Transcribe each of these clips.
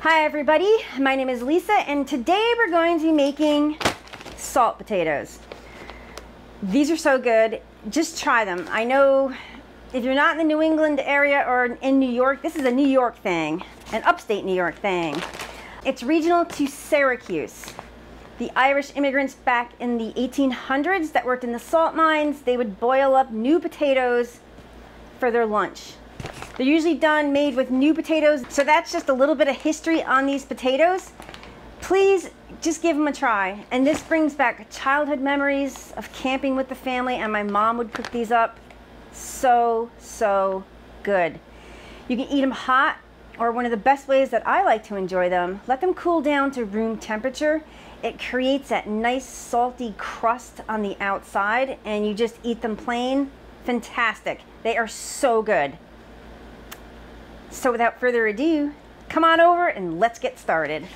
Hi everybody, my name is Lisa and today we're going to be making salt potatoes. These are so good, just try them. I know if you're not in the New England area or in New York, this is a New York thing, an upstate New York thing. It's regional to Syracuse. The Irish immigrants back in the 1800s that worked in the salt mines, they would boil up new potatoes for their lunch. They're usually made with new potatoes. So that's just a little bit of history on these potatoes. Please just give them a try. And this brings back childhood memories of camping with the family, and my mom would cook these up. So good. You can eat them hot, or one of the best ways that I like to enjoy them, let them cool down to room temperature. It creates that nice salty crust on the outside, and you just eat them plain. Fantastic. They are so good. So without further ado, come on over and let's get started.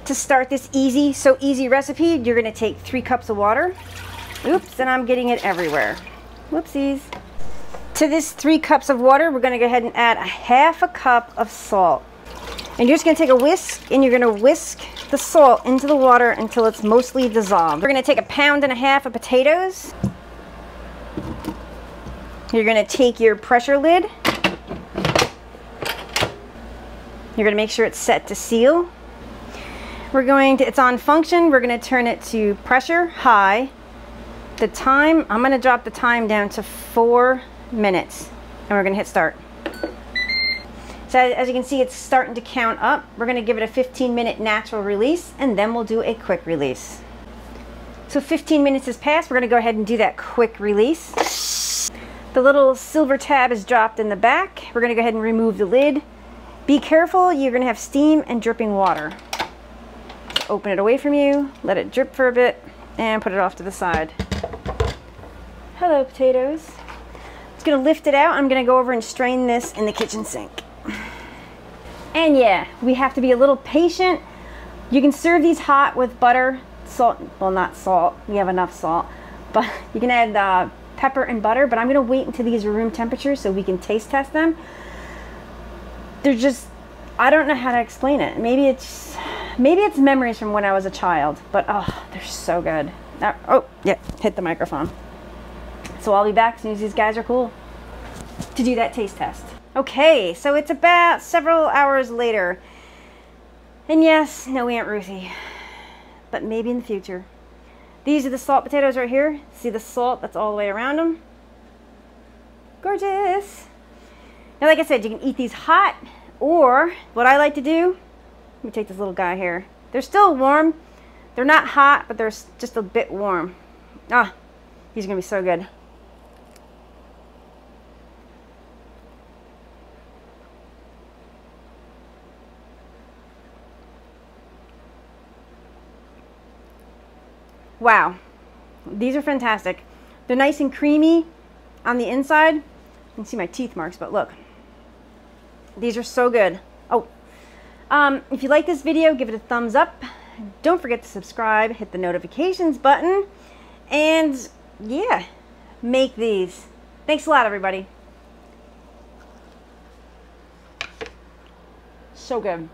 To start this so easy recipe, you're gonna take 3 cups of water. Oops, and I'm getting it everywhere. Whoopsies. To this 3 cups of water, we're gonna go ahead and add a 1/2 cup of salt. And you're just gonna take a whisk and you're gonna whisk the salt into the water until it's mostly dissolved. We're gonna take 1.5 pounds of potatoes. You're going to take your pressure lid. You're going to make sure it's set to seal. It's on function. We're going to turn it to pressure high. The time, I'm going to drop the time down to 4 minutes. And we're going to hit start. So as you can see, it's starting to count up. We're going to give it a 15-minute natural release, and then we'll do a quick release. So 15 minutes has passed. We're going to go ahead and do that quick release. The little silver tab is dropped in the back. We're going to go ahead and remove the lid. Be careful, you're going to have steam and dripping water. So open it away from you, let it drip for a bit, and put it off to the side. Hello, potatoes. It's going to lift it out. I'm going to go over and strain this in the kitchen sink. And yeah, we have to be a little patient. You can serve these hot with butter, salt, well, not salt, we have enough salt, but you can add pepper and butter, but I'm going to wait until these are room temperature so we can taste test them. They're just, I don't know how to explain it. Maybe it's memories from when I was a child, but oh, they're so good. Oh, yeah, hit the microphone. So I'll be back as soon as these guys are cool to do that taste test. Okay, so it's about several hours later. And yes, no Aunt Ruthie, but maybe in the future. These are the salt potatoes right here. See the salt that's all the way around them? Gorgeous. Now, like I said, you can eat these hot, or what I like to do, let me take this little guy here. They're still warm. They're not hot, but they're just a bit warm. Ah, these are gonna be so good. Wow, these are fantastic. They're nice and creamy on the inside. You can see my teeth marks, but look. These are so good. Oh, if you like this video, give it a thumbs up. Don't forget to subscribe, hit the notifications button, and yeah, make these. Thanks a lot, everybody. So good.